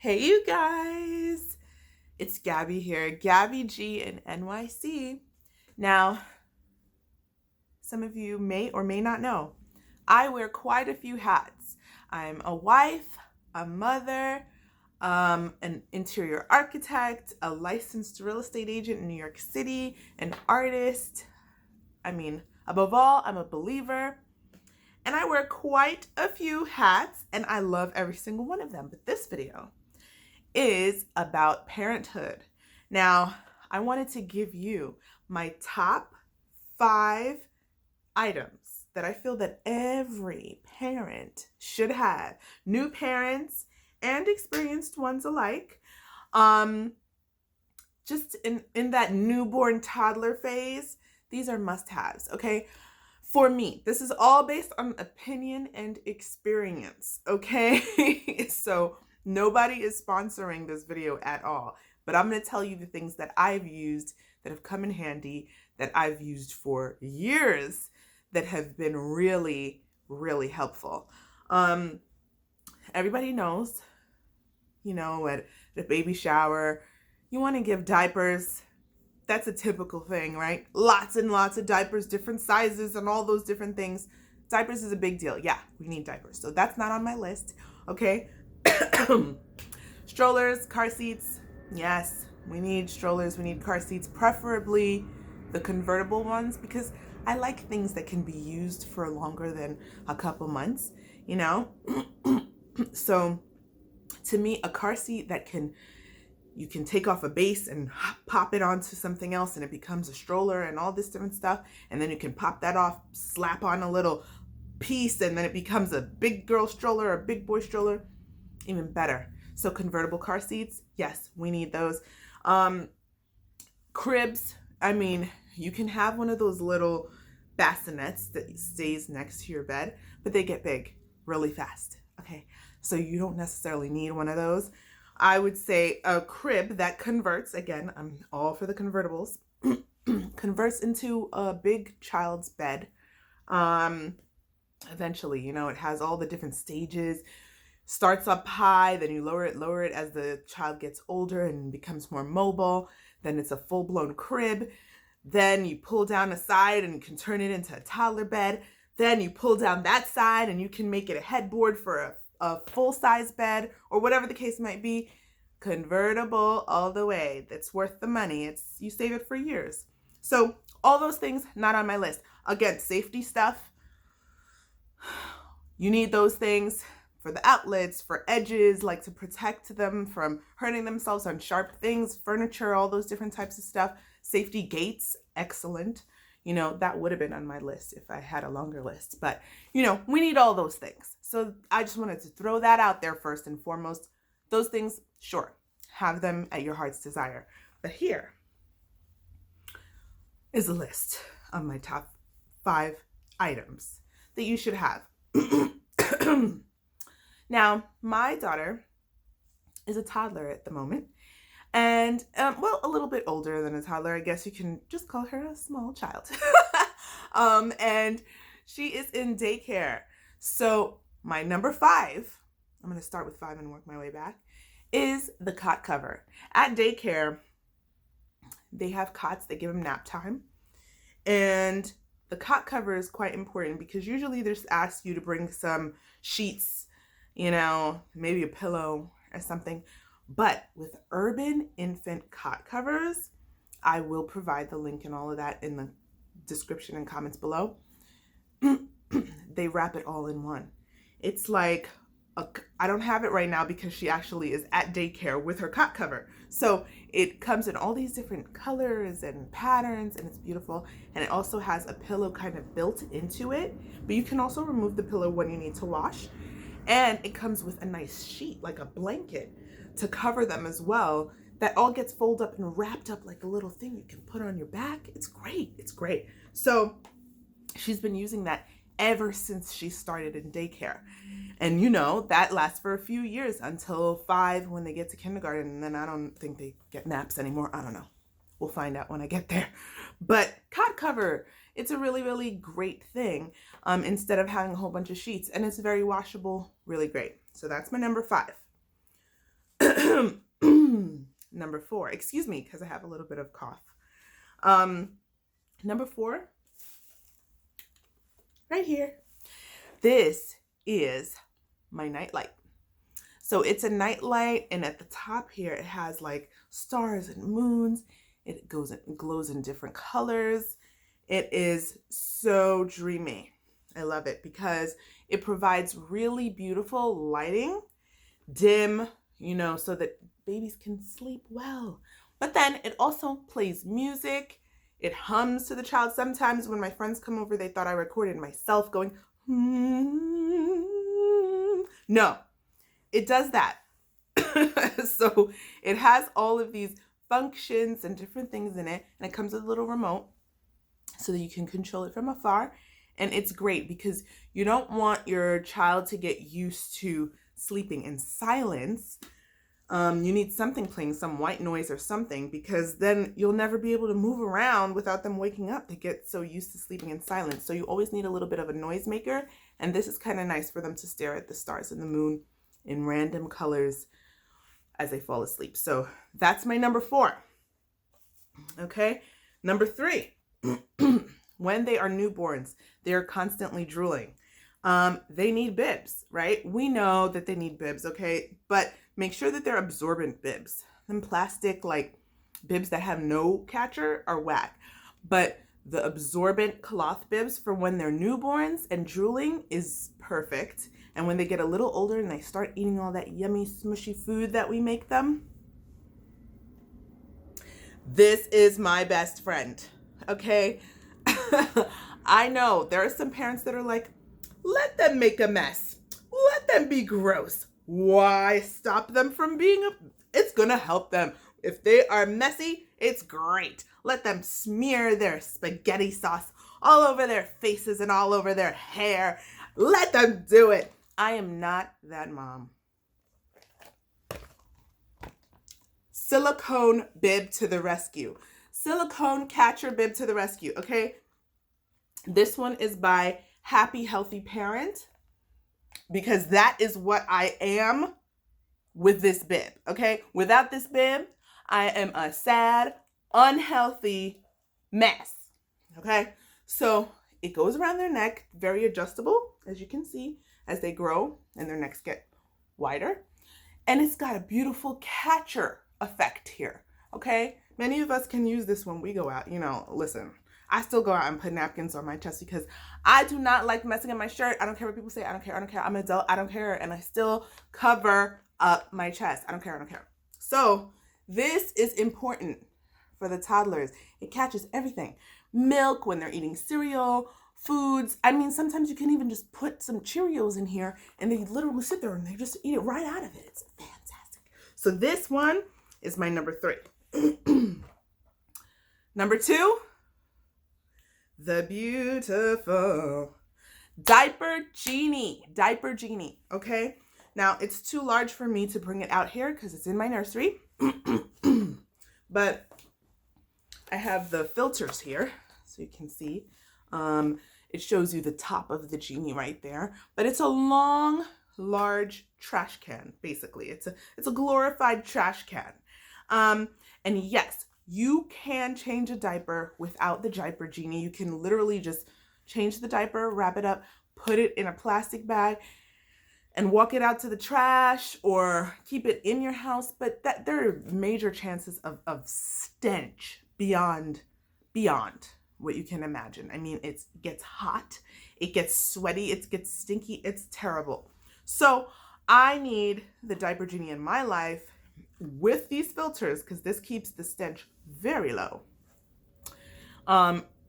Hey, you guys. It's Gabby here, Gabby G in NYC. Now, some of you may or may not know, I wear quite a few hats. I'm a wife, a mother, an interior architect, a licensed real estate agent in New York City, an artist. Above all, I'm a believer. And I wear quite a few hats, and I love every single one of them. But this video is about parenthood. Now, I wanted to give you my top 5 items that I feel that every parent should have. New parents and experienced ones alike. Just in that newborn toddler phase, these are must-haves, okay? For me, this is all based on opinion and experience, okay? So nobody is sponsoring this video at all, but I'm going to tell you the things that I've used that have come in handy, that I've used for years, that have been really, really helpful. Everybody knows, at a baby shower, you want to give diapers. That's a typical thing, right? Lots and lots of diapers, different sizes and all those different things. Diapers is a big deal. Yeah, we need diapers. So that's not on my list, okay? Strollers, car seats. Yes, we need strollers. We need car seats, preferably the convertible ones, because I like things that can be used for longer than a couple months, So to me, a car seat that you can take off a base and pop it onto something else and it becomes a stroller and all this different stuff. And then you can pop that off, slap on a little piece, and then it becomes a big girl stroller or a big boy stroller. Even better. So convertible car seats, yes, we need those. Cribs, you can have one of those little bassinets that stays next to your bed, but they get big really fast. Okay, so you don't necessarily need one of those. I would say a crib that converts, again, I'm all for the convertibles, converts into a big child's bed. Eventually, it has all the different stages. Starts up high, then you lower it as the child gets older and becomes more mobile. Then it's a full-blown crib. Then you pull down a side and you can turn it into a toddler bed. Then you pull down that side and you can make it a headboard for a full-size bed, or whatever the case might be. Convertible all the way. That's worth the money. You save it for years. So all those things not on my list. Again, safety stuff. You need those things for the outlets, for edges, like to protect them from hurting themselves on sharp things, furniture, all those different types of stuff. Safety gates, excellent. That would have been on my list if I had a longer list. But, we need all those things. So I just wanted to throw that out there first and foremost. Those things, sure, have them at your heart's desire. But here is a list of my top 5 items that you should have. Now, my daughter is a toddler at the moment. And, a little bit older than a toddler. I guess you can just call her a small child. And she is in daycare. So my number 5, I'm going to start with 5 and work my way back, is the cot cover. At daycare, they have cots that give them nap time. And the cot cover is quite important because usually they just ask you to bring some sheets, maybe a pillow or something. But with Urban Infant Cot Covers, I will provide the link and all of that in the description and comments below. They wrap it all in one. It's like, I don't have it right now because she actually is at daycare with her cot cover. So it comes in all these different colors and patterns, and it's beautiful. And it also has a pillow kind of built into it, but you can also remove the pillow when you need to wash. And it comes with a nice sheet, like a blanket, to cover them as well. That all gets folded up and wrapped up like a little thing you can put on your back. It's great. It's great. So she's been using that ever since she started in daycare. And that lasts for a few years until 5 when they get to kindergarten. And then I don't think they get naps anymore. I don't know. We'll find out when I get there. But cot cover, it's a really, really great thing instead of having a whole bunch of sheets. And it's very washable, really great. So that's my number 5. Number 4, excuse me, because I have a little bit of cough. Number 4, right here. This is my Nightlight. So it's a Nightlight, and at the top here, it has like stars and moons. It glows in different colors. It is so dreamy. I love it because it provides really beautiful lighting, dim, so that babies can sleep well. But then it also plays music. It hums to the child. Sometimes when my friends come over, they thought I recorded myself going, No, it does that. So it has all of these functions and different things in it, and it comes with a little remote so that you can control it from afar. And it's great because you don't want your child to get used to sleeping in silence. You need something playing, some white noise or something, because then you'll never be able to move around without them waking up. They get so used to sleeping in silence. So you always need a little bit of a noisemaker. And this is kind of nice for them to stare at the stars and the moon in random colors as they fall asleep. So that's my number 4. Okay. Number 3, when they are newborns, they are constantly drooling. They need bibs, right? We know that they need bibs, okay? But make sure that they're absorbent bibs. Them plastic like bibs that have no catcher are whack. But the absorbent cloth bibs for when they're newborns and drooling is perfect. And when they get a little older and they start eating all that yummy, smushy food that we make them, this is my best friend, okay? I know there are some parents that are like, let them make a mess. Let them be gross. Why stop them from being it's gonna help them. If they are messy, it's great. Let them smear their spaghetti sauce all over their faces and all over their hair. Let them do it. I am not that mom. Silicone bib to the rescue. Silicone catcher bib to the rescue, okay? This one is by Happy Healthy Parent, because that is what I am with this bib, okay? Without this bib, I am a sad, unhealthy mess, okay? So it goes around their neck, very adjustable, as you can see, as they grow and their necks get wider. And it's got a beautiful catcher effect here, okay? Many of us can use this when we go out. Listen, I still go out and put napkins on my chest because I do not like messing up my shirt. I don't care what people say. I don't care. I'm an adult. I don't care. And I still cover up my chest. I don't care. So this is important for the toddlers. It catches everything. Milk when they're eating cereal, foods. I mean, sometimes you can even just put some Cheerios in here and they literally sit there and they just eat it right out of it. It's fantastic. So this one is my number 3. Number 2, the beautiful Diaper Genie. Diaper Genie, okay? Now, it's too large for me to bring it out here because it's in my nursery. But I have the filters here, so you can see. It shows you the top of the Genie right there. But it's a long, large trash can, basically. It's a glorified trash can. And yes, you can change a diaper without the Diaper Genie. You can literally just change the diaper, wrap it up, put it in a plastic bag, and walk it out to the trash or keep it in your house. But there are major chances of stench beyond what you can imagine. I mean, it gets hot, it gets sweaty, it gets stinky, it's terrible. So I need the Diaper Genie in my life with these filters because this keeps the stench very low.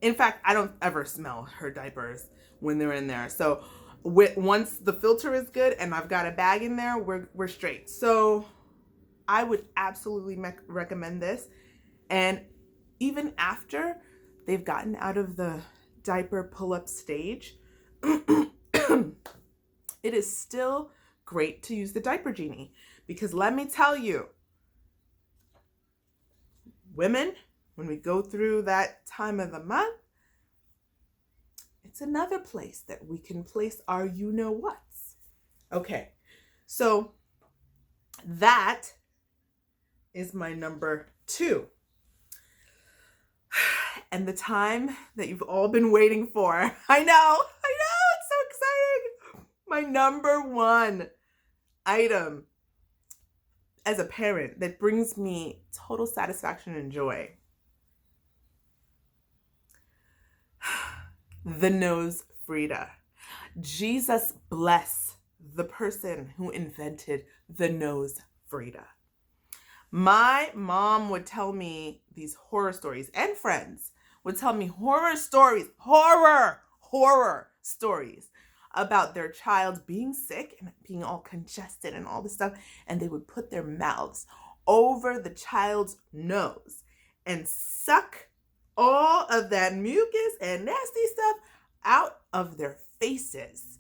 In fact, I don't ever smell her diapers when they're in there. So once the filter is good and I've got a bag in there, we're straight. So I would absolutely recommend this. And even after they've gotten out of the diaper pull-up stage, it is still great to use the Diaper Genie. Because let me tell you, women, when we go through that time of the month, it's another place that we can place our you-know-whats. Okay, so that is my number 2. And the time that you've all been waiting for. I know, it's so exciting. My number 1 item as a parent that brings me total satisfaction and joy. The nose Frida. Jesus bless the person who invented the nose Frida. My mom would tell me these horror stories, and friends would tell me horror stories about their child being sick and being all congested and all this stuff. And they would put their mouths over the child's nose and suck all of that mucus and nasty stuff out of their faces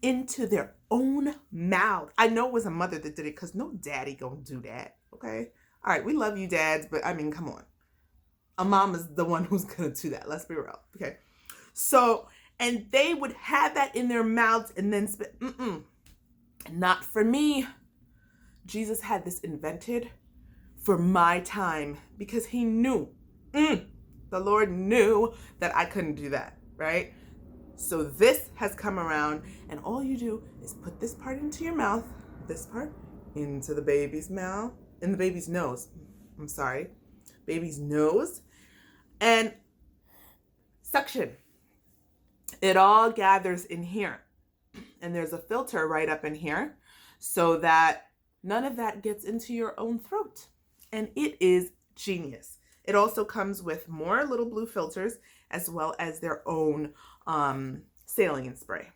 into their own mouth. I know it was a mother that did it, because no daddy gonna do that, okay? All right, we love you dads, but I mean, come on. A mom is the one who's gonna do that. Let's be real, okay? So, and they would have that in their mouths and then spit. Not for me. Jesus had this invented for my time because he knew, the Lord knew that I couldn't do that, right? So this has come around, and all you do is put this part into your mouth, this part into the baby's mouth, in the baby's nose. Baby's nose, and suction. It all gathers in here, and there's a filter right up in here so that none of that gets into your own throat, and it is genius. It also comes with more little blue filters as well as their own saline spray,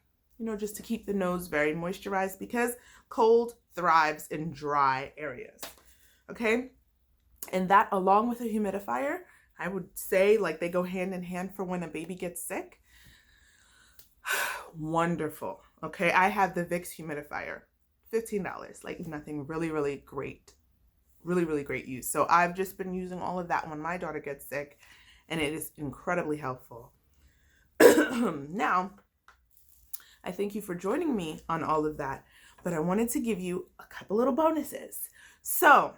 just to keep the nose very moisturized, because cold thrives in dry areas. Okay. And that, along with a humidifier, I would say like they go hand in hand for when a baby gets sick. Wonderful. Okay. I have the Vicks humidifier, $15, like nothing, really, really great. Really, really great use. So I've just been using all of that when my daughter gets sick, and it is incredibly helpful. Now, I thank you for joining me on all of that, but I wanted to give you a couple little bonuses. So,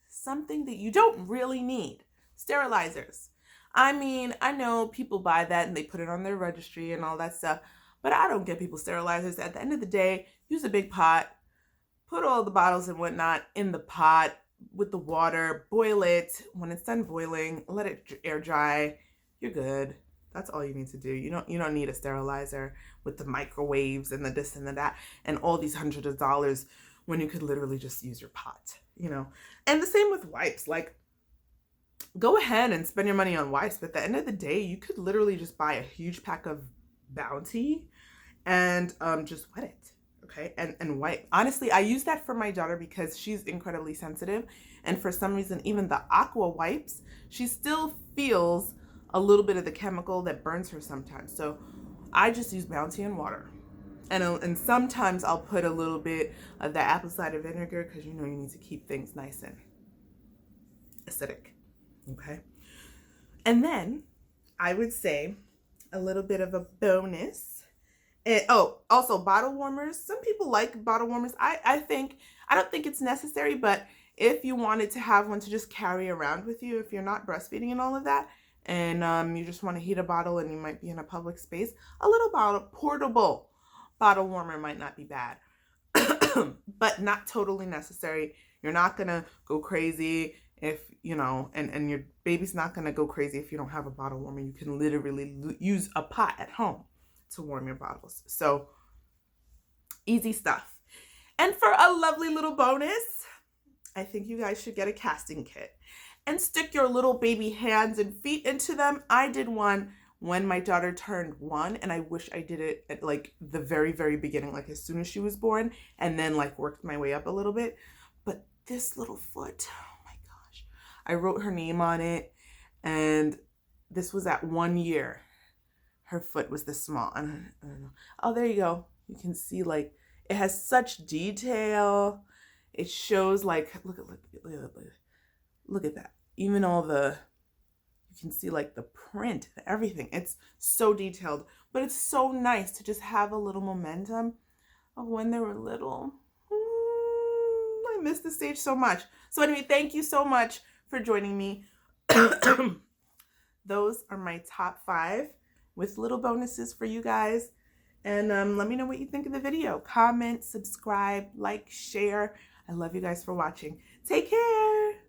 something that you don't really need, sterilizers. I mean, I know people buy that and they put it on their registry and all that stuff, but I don't get people sterilizers. At the end of the day, use a big pot, put all the bottles and whatnot in the pot with the water, boil it. When it's done boiling, let it air dry. You're good. That's all you need to do. You don't need a sterilizer with the microwaves and the this and the that and all these hundreds of dollars when you could literally just use your pot, And the same with wipes. Like, go ahead and spend your money on wipes, but at the end of the day, you could literally just buy a huge pack of Bounty and just wet it. Okay, and wipe. Honestly, I use that for my daughter because she's incredibly sensitive, and for some reason, even the Aqua wipes, she still feels a little bit of the chemical that burns her sometimes. So I just use Bounty and water, and sometimes I'll put a little bit of the apple cider vinegar because you need to keep things nice and acidic. Okay, and then I would say a little bit of a bonus. And, also bottle warmers. Some people like bottle warmers. I don't think it's necessary, but if you wanted to have one to just carry around with you, if you're not breastfeeding and all of that, and you just want to heat a bottle and you might be in a public space, a little portable bottle warmer might not be bad, but not totally necessary. You're not going to go crazy if, and your baby's not going to go crazy if you don't have a bottle warmer. You can literally use a pot at home to warm your bottles. So easy stuff. And for a lovely little bonus, I think you guys should get a casting kit and stick your little baby hands and feet into them. I did one when my daughter turned 1, and I wish I did it at like the very, very beginning, like as soon as she was born, and then like worked my way up a little bit. But this little foot, oh my gosh, I wrote her name on it, and this was at 1 year. Her foot was this small. I don't know. Oh, there you go. You can see like it has such detail. It shows like look at that. Even you can see like the print and everything. It's so detailed, but it's so nice to just have a little momentum of when they were little. I miss this stage so much. So anyway, thank you so much for joining me. Those are my top 5 with little bonuses for you guys. And let me know what you think of the video. Comment, subscribe, like, share. I love you guys for watching. Take care.